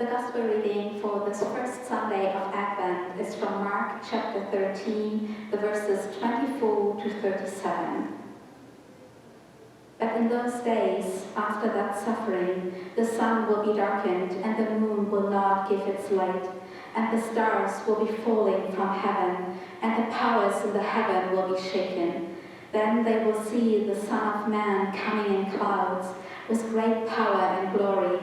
The Gospel reading for this first Sunday of Advent is from Mark chapter 13, the verses 24 to 37. But in those days, after that suffering, the sun will be darkened, and the moon will not give its light, and the stars will be falling from heaven, and the powers in the heaven will be shaken. Then they will see the Son of Man coming in clouds, with great power and glory.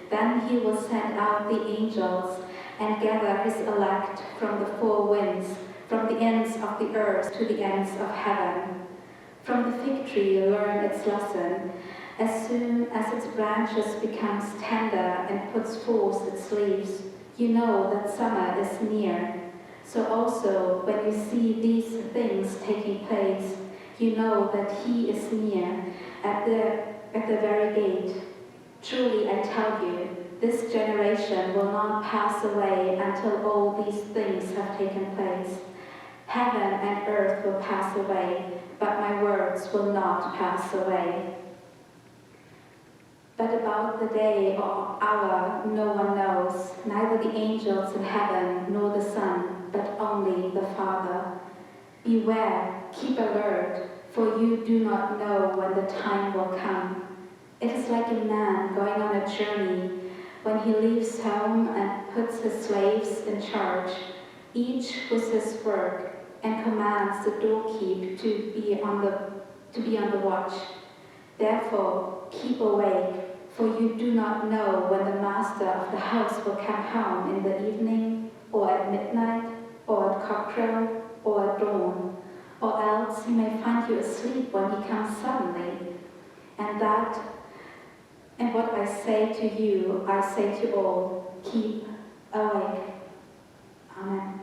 Then he will send out the angels and gather his elect from the four winds, from the ends of the earth to the ends of heaven. From the fig tree learn its lesson. As soon as its branches becomes tender and puts forth its leaves, you know that summer is near. So also, when you see these things taking place, you know that he is near, at the very gate. Truly I tell you, this generation will not pass away until all these things have taken place. Heaven and earth will pass away, but my words will not pass away. But about the day or hour no one knows, neither the angels in heaven nor the Son, but only the Father. Beware, keep alert, for you do not know when the time will come. It is like a man going on a journey, when he leaves home and puts his slaves in charge, each with his work, and commands the doorkeep to be on the watch. Therefore, keep awake, for you do not know when the master of the house will come home in the evening, or at midnight, or at cockcrow, or at dawn, or else he may find you asleep when he comes suddenly. And what I say to you, I say to all, keep awake. Amen.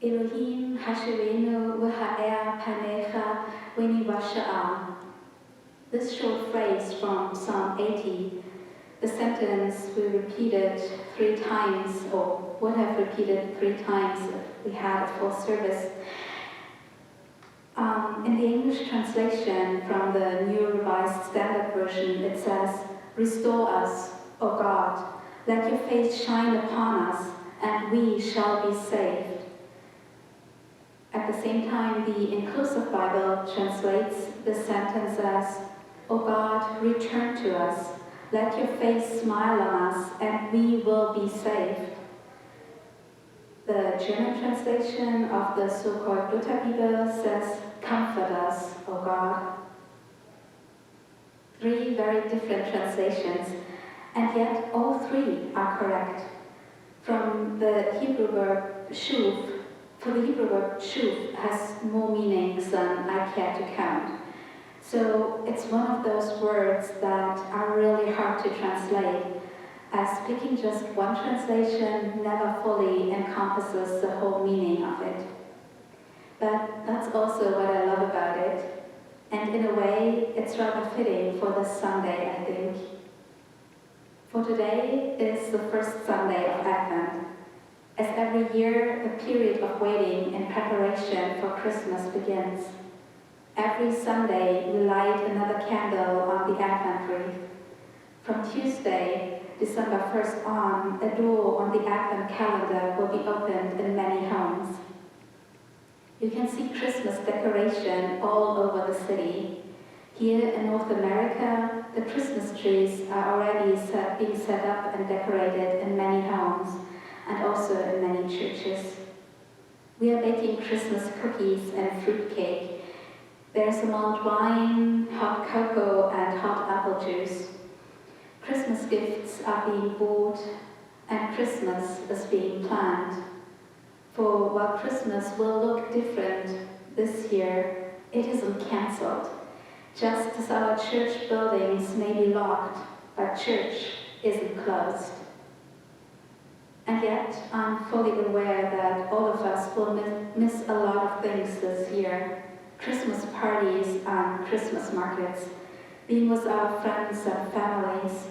Elohim Hashem v'ha'er panecha v'nivasha'a. This short phrase from Psalm 80, the sentence we repeated 3 times, or would have repeated 3 times if we had a full service. In the English translation from the New Revised Standard Version, it says, "Restore us, O God, let your face shine upon us, and we shall be saved." At the same time, the Inclusive Bible translates this sentence as, "O God, return to us, let your face smile on us, and we will be saved." The German translation of the so-called Lutheran says, "Comfort us, O God." 3 very different translations, and yet all 3 are correct. From the Hebrew verb shuv, for the Hebrew word shuv has more meanings than I care to count. So it's one of those words that are really hard to translate, as picking just one translation never fully encompasses the whole meaning of it. But that's also what I love about it, and in a way it's rather fitting for this Sunday, I think. For today is the first Sunday of Advent. As every year, the period of waiting in preparation for Christmas begins. Every Sunday, we light another candle on the Advent wreath. From Tuesday, December 1st on, a door on the Advent calendar will be opened in many homes. You can see Christmas decoration all over the city. Here in North America, the Christmas trees are already being set up and decorated in many homes and also in many churches. We are baking Christmas cookies and fruitcake. There's a mulled wine, hot cocoa, and hot apple juice. Christmas gifts are being bought and Christmas is being planned. For while Christmas will look different this year, it isn't cancelled. Just as our church buildings may be locked, but church isn't closed. And yet, I'm fully aware that all of us will miss a lot of things this year. Christmas parties and Christmas markets, being with our friends and families,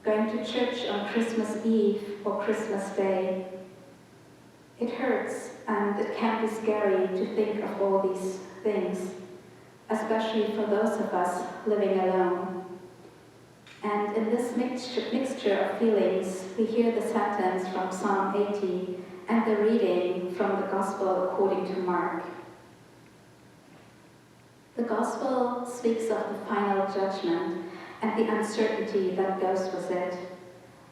going to church on Christmas Eve or Christmas Day. It hurts and it can be scary to think of all these things, especially for those of us living alone. And in this mixture of feelings, we hear the sentence from Psalm 80 and the reading from the Gospel according to Mark. The Gospel speaks of the final judgment and the uncertainty that goes with it.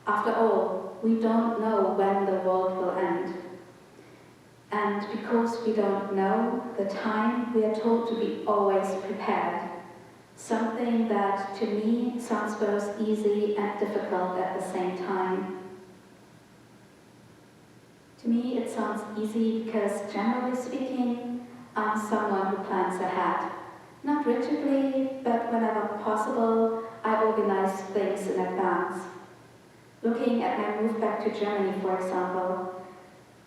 After all, we don't know when the world will end. And because we don't know the time, we are told to be always prepared. Something that, to me, sounds both easy and difficult at the same time. To me, it sounds easy because, generally speaking, I'm someone who plans ahead. Not rigidly, but whenever possible, I organize things in advance. Looking at my move back to Germany, for example,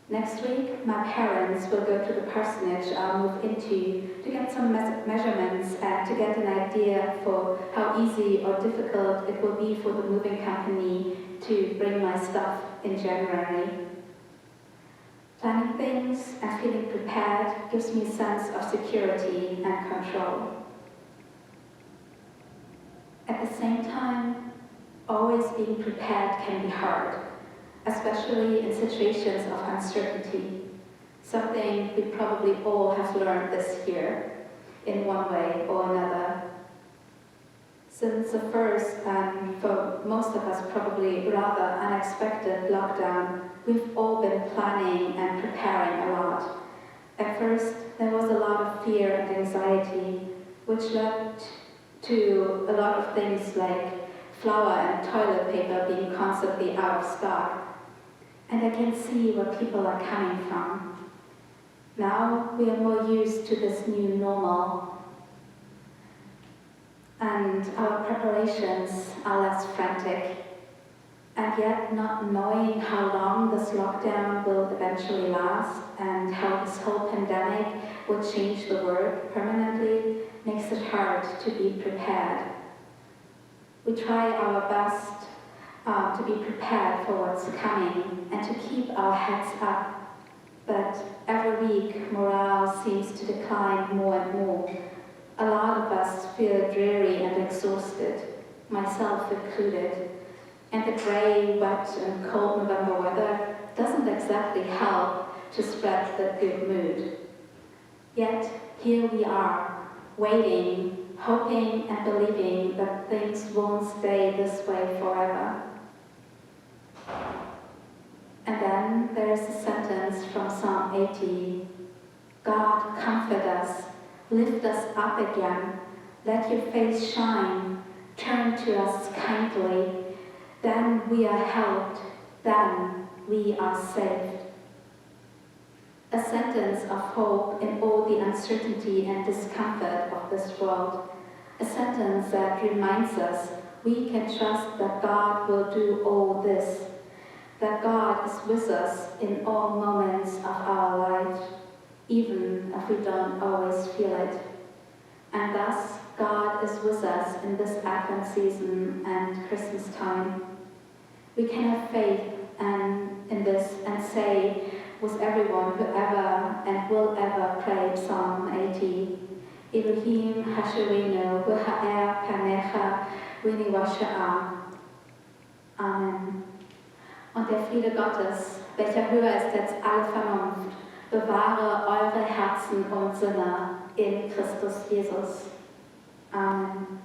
next week, my parents will go to the parsonage I'll move into to get some measurements and to get an idea for how easy or difficult it will be for the moving company to bring my stuff in January. Planning things and feeling prepared gives me a sense of security and control. At the same time, always being prepared can be hard, especially in situations of uncertainty, something we probably all have learned this year in one way or another. Since the first, and for most of us probably rather unexpected lockdown, we've all been planning and preparing a lot. At first, there was a lot of fear and anxiety, which led to a lot of things like flour and toilet paper being constantly out of stock. And I can see where people are coming from. Now we are more used to this new normal, and our preparations are less frantic. And yet, not knowing how long this lockdown will eventually last and how this whole pandemic will change the world permanently makes it hard to be prepared. We try our best to be prepared for what's coming and to keep our heads up. But every week, morale seems to decline more and more. A lot of us feel dreary and exhausted, myself included. And the grey, wet and cold November weather doesn't exactly help to spread the good mood. Yet, here we are, waiting, hoping and believing that things won't stay this way forever. And then there's a sentence from Psalm 80. God, comfort us, lift us up again, let your face shine, turn to us kindly, then we are helped, then we are saved. A sentence of hope in all the uncertainty and discomfort of this world. A sentence that reminds us we can trust that God will do all this, that God is with us in all moments of our life, even if we don't always feel it. And thus, God is with us in this Advent season and Christmas time. We can have faith in this and say with everyone who ever and will ever pray Psalm 80, Elohim Hashem V'ha'er Panecha V'nivasha'a. Amen. Und der Friede Gottes, welcher höher ist als alle Vernunft, bewahre eure Herzen und Sinne in Christus Jesus. Amen.